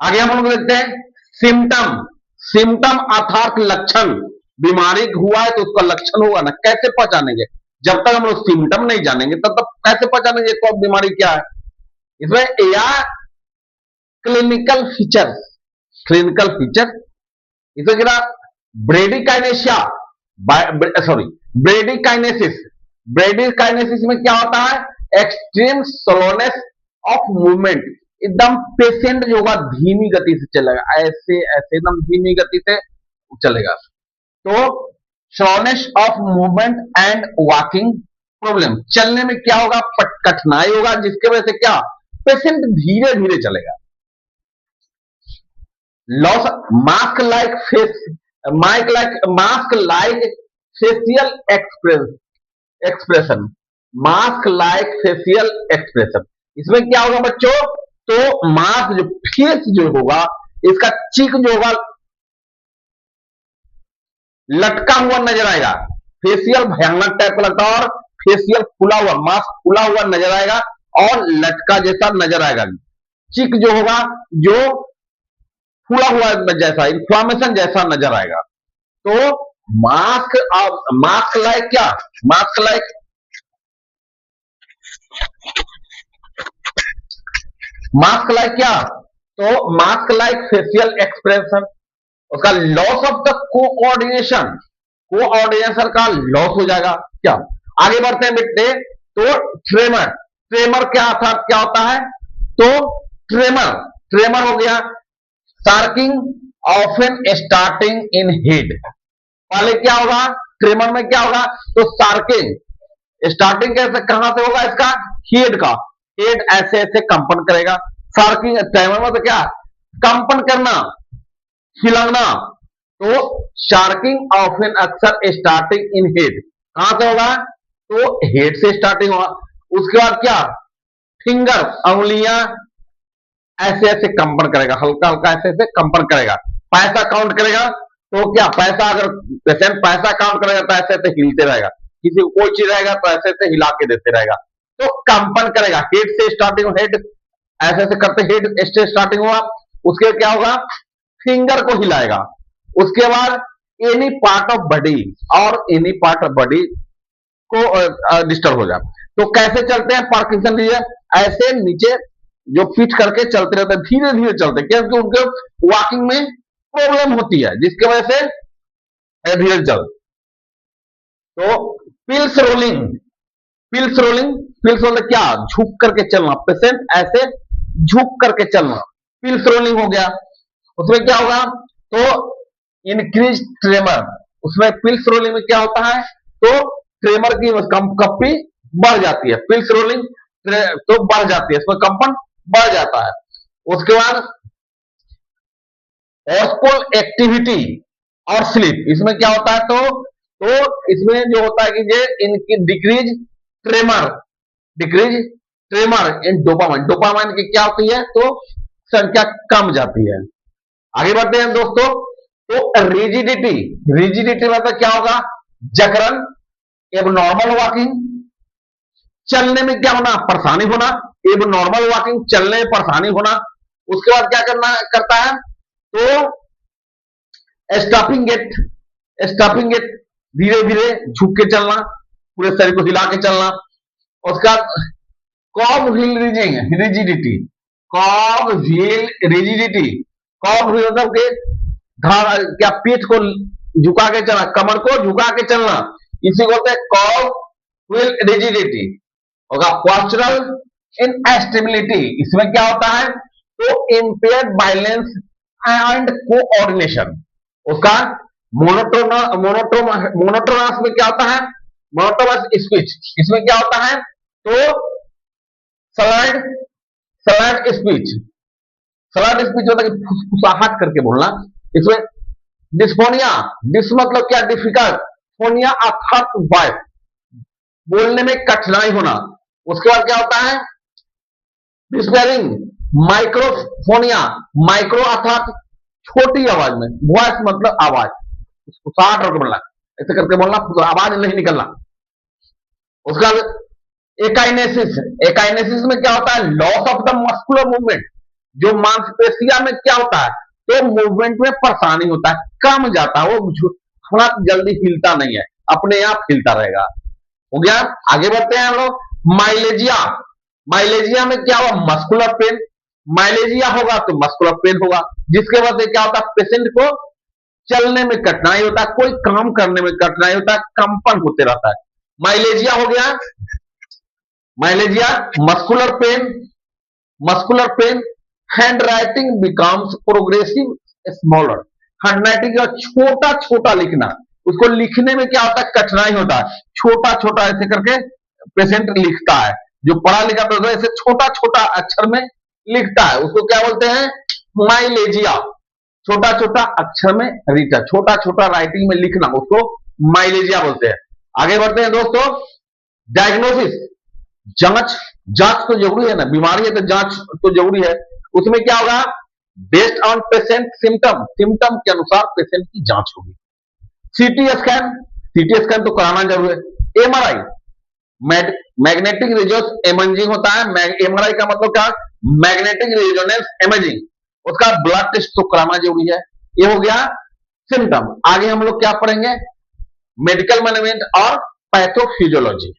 आगे हम लोग देखते हैं सिम्टम। सिम्टम अर्थात लक्षण। बीमारी हुआ है तो उसका लक्षण होगा ना, कैसे पहचानेंगे? जब तक हम लोग सिम्टम नहीं जानेंगे तब तक कैसे पहचानेंगे कौन बीमारी क्या है? इसमें या क्लिनिकल फीचर, क्लिनिकल फीचर इसे क्या, ब्रेडिकाइनेशिया, सॉरी ब्रेडिकाइनेसिस। ब्रेडिकाइनेसिस में क्या होता है? एक्सट्रीम स्लोनेस ऑफ मूवमेंट, एकदम पेशेंट जो होगा धीमी गति से चलेगा, ऐसे ऐसे एकदम धीमी गति से चलेगा। तो slowness of movement and walking problem, चलने में क्या होगा? कठिनाई होगा, जिसके वजह से क्या, पेशेंट धीरे धीरे चलेगा। Loss mask like face, mask like facial expression, mask like facial expression. इसमें क्या होगा बच्चों? तो मास्क जो फेस जो होगा, इसका चीक जो होगा लटका हुआ नजर आएगा। फेशियल भयानक टाइप का लगता है और फेशियल फुला हुआ, मास्क फुला हुआ नजर आएगा और लटका जैसा नजर आएगा। चिक जो होगा जो फूला हुआ जैसा, इंफ्लामेशन जैसा नजर आएगा। तो मास्क, मास्क लाइक क्या, मास्क लाइक, मास्क लाइक क्या? तो मास्क लाइक फेशियल एक्सप्रेशन, उसका loss of the coordination, coordination का लॉस हो जाएगा। क्या, आगे बढ़ते हैं बेटे। तो ट्रेमर, ट्रेमर क्या था, क्या होता है? तो ट्रेमर, ट्रेमर हो गया सार्किंग ऑफन स्टार्टिंग इन हेड। पहले क्या होगा? ट्रेमर में क्या होगा? तो सार्किंग स्टार्टिंग कैसे, कहां से होगा? इसका हेड का, हेड ऐसे ऐसे कंपन करेगा। सार्किंग ट्रेमर में तो क्या, कंपन करना, हिलना। तो शार्किंग ऑफन अक्सर स्टार्टिंग इन हेड, कहां से होगा? तो हेड से स्टार्टिंग होगा। उसके बाद क्या, फिंगर, अंगुलियां ऐसे ऐसे कंपन करेगा, हल्का हल्का ऐसे ऐसे कंपन करेगा। पैसा काउंट करेगा, तो क्या, पैसा अगर पेशेंट पैसा काउंट करेगा तो ऐसे ऐसे हिलते रहेगा, किसी को कोई चीज रहेगा तो ऐसे ऐसे हिला के देते रहेगा। तो कंपन करेगा, हेड से स्टार्टिंग, हेड ऐसे ऐसे करते, हेड से स्टार्टिंग हुआ। उसके क्या होगा? फिंगर को हिलाएगा। उसके बाद एनी पार्ट ऑफ बॉडी, और एनी पार्ट ऑफ बॉडी को डिस्टर्ब हो जाए। तो कैसे चलते हैं पार्किंसन डिजीज? ऐसे नीचे जो पीठ करके चलते रहते हैं, धीरे धीरे चलते हैं, क्योंकि उनके वॉकिंग में प्रॉब्लम होती है, जिसकी वजह से धीरे चल। तो pills rolling, pills rolling, pills rolling क्या, झुक करके चलना, पेशेंट ऐसे झुक करके चलना, पिल्स रोलिंग हो गया। उसमें क्या होगा? तो इंक्रीज ट्रेमर, उसमें पिल्स रोलिंग में क्या होता है? तो ट्रेमर की कंपी बढ़ जाती है, पिल्स रोलिंग तो बढ़ जाती है, इसमें कंपन बढ़ जाता है। उसके बाद ऑस्पल एक्टिविटी और स्लीप, इसमें क्या होता है? तो इसमें जो होता है कि ये इनकी डिक्रीज ट्रेमर, डिक्रीज ट्रेमर इन डोपामाइन, डोपामाइन की क्या होती है? तो संख्या कम जाती है। आगे बढ़ते हैं दोस्तों। तो रिजिडिटी, रिजिडिटी मतलब क्या होगा? जकड़न, एबनॉर्मल वॉकिंग, चलने में क्या होना? परेशानी होना, एबनॉर्मल वॉकिंग, चलने में परेशानी होना। उसके बाद क्या करना करता है? तो स्टॉपिंग गेट, स्टॉपिंग गेट, धीरे धीरे झुक के चलना, पूरे शरीर को हिला के चलना। उसका cogwheel rigidity, cogwheel rigidity, cogwheel मतलब के क्या, पीठ को झुका के चलना, कमर को झुका के चलना, इसी को बोलते हैं कॉब व्हील रिजिडिटी। होगा पोस्चरल इनस्टेबिलिटी, इसमें क्या होता है? तो इंपेयर्ड बैलेंस एंड कोऑर्डिनेशन। उसका मोनोटोनस में क्या होता है? मोनोटोनस स्पीच, इसमें क्या होता है? तो slide, slide speech, slide speech होता है फुसफुसाहट करके बोलना। इसमें डिस्फोनिया, डिस मतलब क्या? डिफिकल्ट, फोनिया अर्थात वॉइस, बोलने में कठिनाई होना। उसके बाद क्या होता है? डिस्पेयरिंग, माइक्रोफोनिया, माइक्रो अर्थात छोटी आवाज में, वॉइस मतलब आवाज, फुसफुसाहट करके बोलना, ऐसे करके बोलना, आवाज नहीं निकलना। उसका एकाइनेसिस, एकाइनेसिस में क्या होता है? Loss of the muscular movement, जो मांसपेशिया में क्या होता है, तो मूवमेंट में परेशानी होता है, कम जाता है, वो थोड़ा जल्दी हिलता नहीं है, अपने आप हिलता रहेगा। हो गया। आगे बढ़ते हैं हम लोग। माइलेजिया, माइलेजिया में क्या हुआ, मस्कुलर पेन। माइलेजिया होगा तो मस्कुलर पेन होगा, जिसके वजह से क्या होता है, पेशेंट को चलने में कठिनाई होता है, कोई काम करने में कठिनाई होता है, कंपन होते रहता है। माइलेजिया हो गया। Myalgia, muscular pain, muscular pain. Handwriting becomes progressive smaller, handwriting का छोटा छोटा लिखना, उसको लिखने में क्या होता है, कठिनाई होता है, छोटा छोटा ऐसे करके पेशेंट लिखता है, जो पढ़ा लिखा तो ऐसे छोटा छोटा अक्षर में लिखता है, उसको क्या बोलते हैं, माइलेजिया। छोटा छोटा अक्षर में रीटा, छोटा छोटा राइटिंग में लिखना, उसको माइलेजिया बोलते हैं। आगे बढ़ते हैं दोस्तों। डायग्नोसिस, जांच, जांच तो जरूरी है ना, बीमारी है तो जांच तो जरूरी है। उसमें क्या होगा, based on patient symptom, symptom के अनुसार पेशेंट की जांच होगी। सीटी स्कैन, सीटी स्कैन तो कराना जरूर है। एमआरआई, मैग्नेटिक रेजोनेंस इमेजिंग होता है। एमआरआई का मतलब क्या, मैग्नेटिक रेजोनेंस इमेजिंग, उसका ब्लड टेस्ट तो कराना जरूरी है। ये हो गया सिम्टम। आगे हम लोग क्या पढ़ेंगे, मेडिकल मैनेजमेंट और पैथोफिजियोलॉजी।